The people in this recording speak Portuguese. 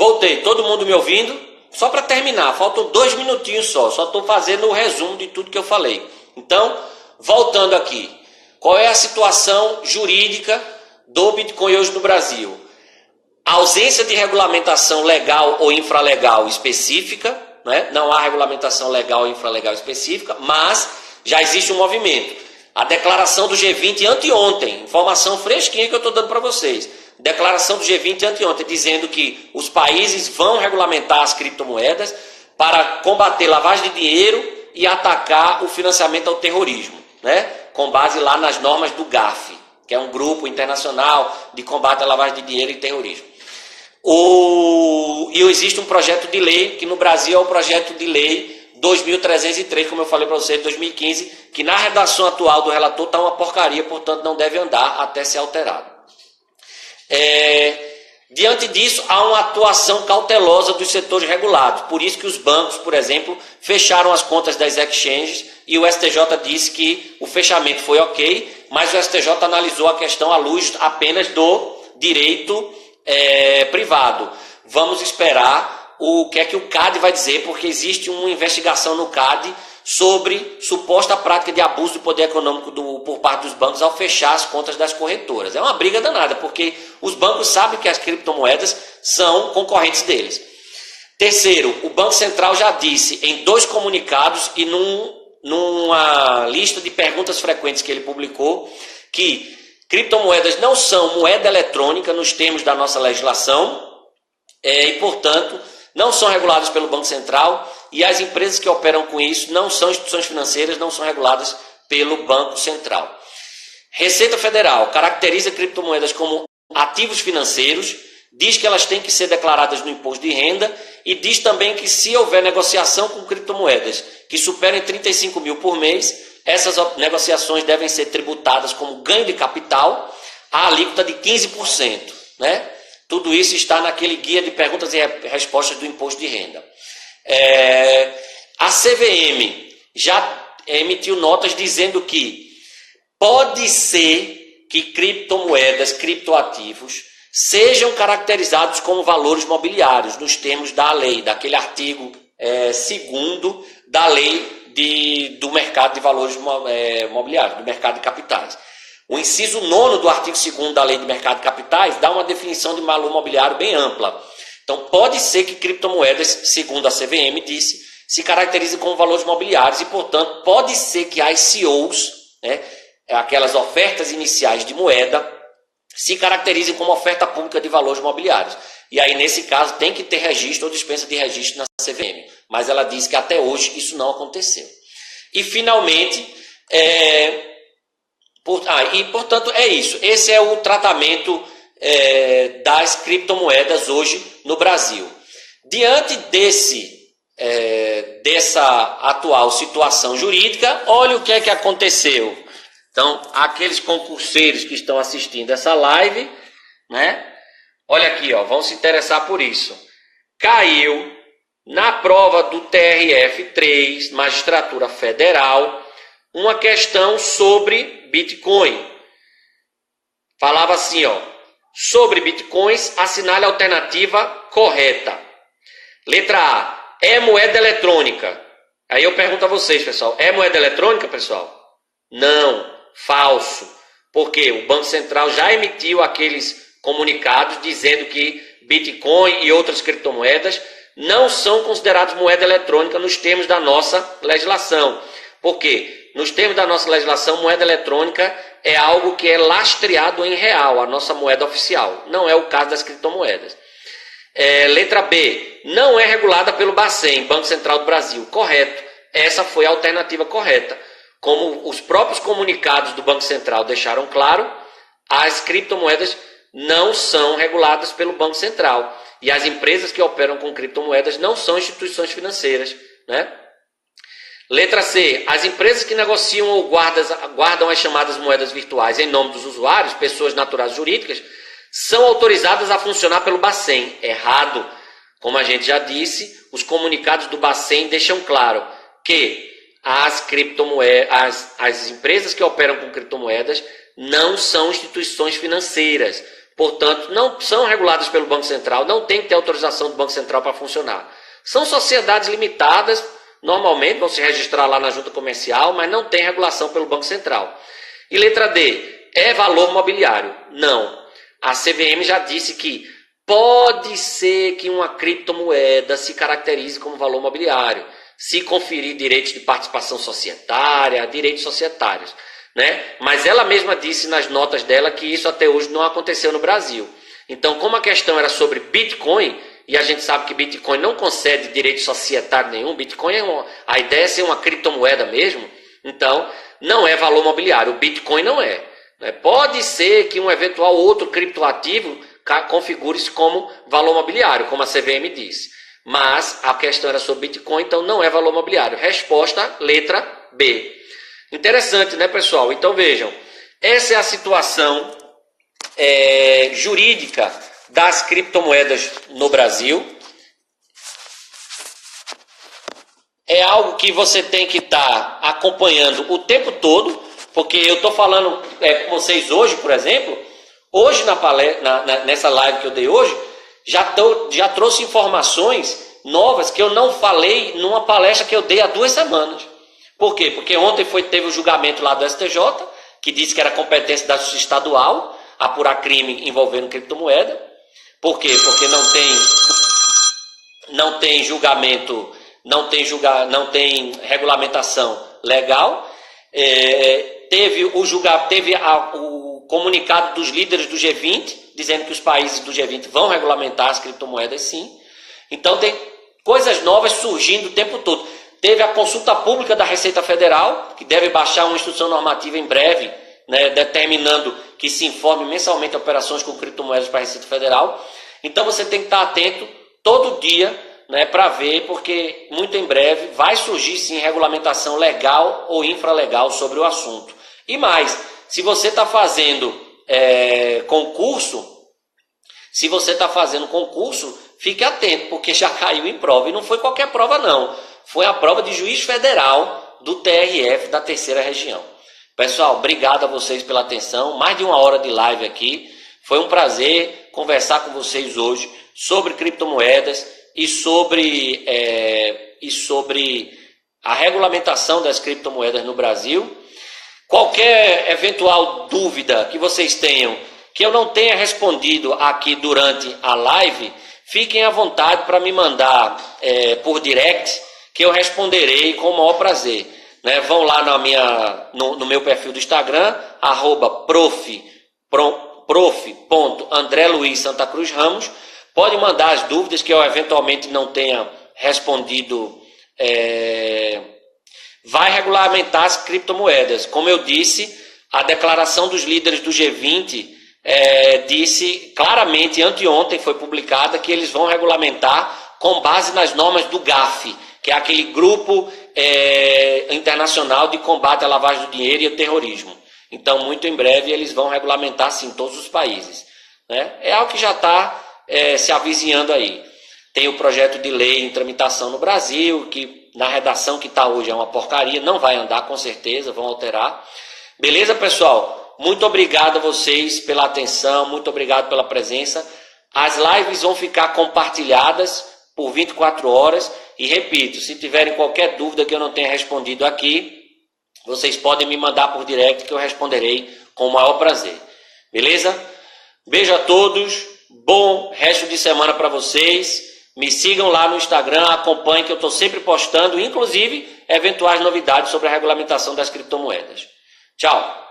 Voltei, todo mundo me ouvindo? Só para terminar, faltam 2 minutinhos só estou fazendo o resumo de tudo que eu falei. Então, voltando aqui, qual é a situação jurídica do Bitcoin hoje no Brasil? A ausência de regulamentação legal ou infralegal específica, né? Não há regulamentação legal ou infralegal específica, mas já existe um movimento. A declaração do G20 anteontem, informação fresquinha que eu estou dando para vocês, declaração do G20 anteontem, dizendo que os países vão regulamentar as criptomoedas para combater lavagem de dinheiro e atacar o financiamento ao terrorismo, né? Com base lá nas normas do GAFI, que é um grupo internacional de combate à lavagem de dinheiro e terrorismo. E existe um projeto de lei, que no Brasil é o projeto de lei 2303, como eu falei para vocês, de 2015, que na redação atual do relator está uma porcaria, portanto não deve andar até ser alterado. Diante disso, há uma atuação cautelosa dos setores regulados. Por isso que os bancos, por exemplo, fecharam as contas das exchanges e o STJ disse que o fechamento foi ok, mas o STJ analisou a questão à luz apenas do direito privado. Vamos esperar o que é que o CAD vai dizer, porque existe uma investigação no CAD sobre suposta prática de abuso do poder econômico por parte dos bancos ao fechar as contas das corretoras. É uma briga danada, porque os bancos sabem que as criptomoedas são concorrentes deles. Terceiro, o Banco Central já disse em 2 comunicados e numa lista de perguntas frequentes que ele publicou que criptomoedas não são moeda eletrônica nos termos da nossa legislação e, portanto, não são reguladas pelo Banco Central e as empresas que operam com isso não são instituições financeiras, não são reguladas pelo Banco Central. Receita Federal caracteriza criptomoedas como ativos financeiros, diz que elas têm que ser declaradas no imposto de renda e diz também que se houver negociação com criptomoedas que superem 35 mil por mês, essas negociações devem ser tributadas como ganho de capital a alíquota de 15%, né? Tudo isso está naquele guia de perguntas e respostas do imposto de renda. A CVM já emitiu notas dizendo que pode ser que criptomoedas, criptoativos, sejam caracterizados como valores mobiliários, nos termos da lei, daquele artigo 2º da lei do mercado de valores mobiliários, do mercado de capitais. O inciso 9º do artigo 2º da lei de mercado de capitais dá uma definição de valor mobiliário bem ampla. Então pode ser que criptomoedas, segundo a CVM disse, se caracterizem como valores mobiliários e, portanto, pode ser que as ICOs, né, aquelas ofertas iniciais de moeda, se caracterizem como oferta pública de valores mobiliários. E aí, nesse caso, tem que ter registro ou dispensa de registro na CVM. Mas ela diz que até hoje isso não aconteceu. E, finalmente, portanto, é isso. Esse é o tratamento das criptomoedas hoje no Brasil. Diante dessa atual situação jurídica, olha o que é que aconteceu. Então, aqueles concurseiros que estão assistindo essa live, né? Olha aqui, ó, vão se interessar por isso. Caiu na prova do TRF3, Magistratura Federal, uma questão sobre Bitcoin. Falava assim, ó, sobre Bitcoins, assinale a alternativa correta. Letra A, é moeda eletrônica. Aí eu pergunto a vocês, pessoal, é moeda eletrônica, pessoal? Não, falso. Porque o Banco Central já emitiu aqueles comunicados dizendo que Bitcoin e outras criptomoedas não são considerados moeda eletrônica nos termos da nossa legislação. Por quê? Nos termos da nossa legislação, moeda eletrônica é algo que é lastreado em real, a nossa moeda oficial. Não é o caso das criptomoedas. Letra B, não é regulada pelo Bacen, Banco Central do Brasil. Correto. Essa foi a alternativa correta. Como os próprios comunicados do Banco Central deixaram claro, as criptomoedas não são reguladas pelo Banco Central. E as empresas que operam com criptomoedas não são instituições financeiras, né? Letra C. As empresas que negociam ou guardam as chamadas moedas virtuais em nome dos usuários, pessoas naturais jurídicas, são autorizadas a funcionar pelo Bacen. Errado. Como a gente já disse, os comunicados do Bacen deixam claro que as empresas que operam com criptomoedas não são instituições financeiras. portanto, não são reguladas pelo Banco Central, não tem que ter autorização do Banco Central para funcionar. São sociedades limitadas, normalmente vão se registrar lá na junta comercial, mas não tem regulação pelo Banco Central. E letra D, é valor mobiliário? Não. A CVM já disse que pode ser que uma criptomoeda se caracterize como valor mobiliário, se conferir direitos de participação societária, direitos societários, né? Mas ela mesma disse nas notas dela que isso até hoje não aconteceu no Brasil. Então, como a questão era sobre Bitcoin, e a gente sabe que Bitcoin não concede direito societário nenhum, Bitcoin a ideia é ser uma criptomoeda mesmo, então não é valor mobiliário, o Bitcoin não é. Né? Pode ser que um eventual outro criptoativo configure-se como valor mobiliário, como a CVM disse. Mas a questão era sobre Bitcoin, então não é valor mobiliário. Resposta, letra B. Interessante, né, pessoal? Então vejam, essa é a situação jurídica das criptomoedas no Brasil. É algo que você tem que estar acompanhando o tempo todo, porque eu estou falando com vocês hoje, por exemplo, hoje nessa live que eu dei hoje, já trouxe informações novas que eu não falei numa palestra que eu dei há 2 semanas. Por quê? Porque ontem teve o julgamento lá do STJ, que disse que era competência da Justiça Estadual apurar crime envolvendo criptomoeda. Por quê? Porque não tem julgamento, não tem regulamentação legal. Teve o comunicado dos líderes do G20, dizendo que os países do G20 vão regulamentar as criptomoedas, sim. Então tem coisas novas surgindo o tempo todo. Teve a consulta pública da Receita Federal, que deve baixar uma instrução normativa em breve, né, determinando que se informe mensalmente operações com criptomoedas para a Receita Federal. Então você tem que estar atento todo dia, né, para ver, porque muito em breve vai surgir sim regulamentação legal ou infralegal sobre o assunto. E mais, se você está fazendo concurso, fique atento, porque já caiu em prova. E não foi qualquer prova não, foi a prova de juiz federal do TRF da 3ª região. Pessoal, obrigado a vocês pela atenção, mais de 1 hora de live aqui. Foi um prazer conversar com vocês hoje sobre criptomoedas e sobre a regulamentação das criptomoedas no Brasil. Qualquer eventual dúvida que vocês tenham, que eu não tenha respondido aqui durante a live, fiquem à vontade para me mandar por direct, que eu responderei com o maior prazer. Né? Vão lá no meu perfil do Instagram, @prof.andreluiz.santacruz-ramos. Pode mandar as dúvidas que eu eventualmente não tenha respondido. Vai regulamentar as criptomoedas. Como eu disse, a declaração dos líderes do G20 disse claramente, anteontem foi publicada, que eles vão regulamentar com base nas normas do GAFI, que é aquele grupo internacional de combate à lavagem do dinheiro e ao terrorismo. Então, muito em breve, eles vão regulamentar, sim, todos os países. Né? É algo que já está se avizinhando aí. Tem o projeto de lei em tramitação no Brasil, que na redação que está hoje é uma porcaria, não vai andar com certeza, vão alterar. Beleza, pessoal? Muito obrigado a vocês pela atenção, muito obrigado pela presença. As lives vão ficar compartilhadas por 24 horas. E repito, se tiverem qualquer dúvida que eu não tenha respondido aqui, vocês podem me mandar por direct que eu responderei com o maior prazer. Beleza? Beijo a todos, bom resto de semana para vocês. Me sigam lá no Instagram, acompanhem que eu estou sempre postando, inclusive, eventuais novidades sobre a regulamentação das criptomoedas. Tchau!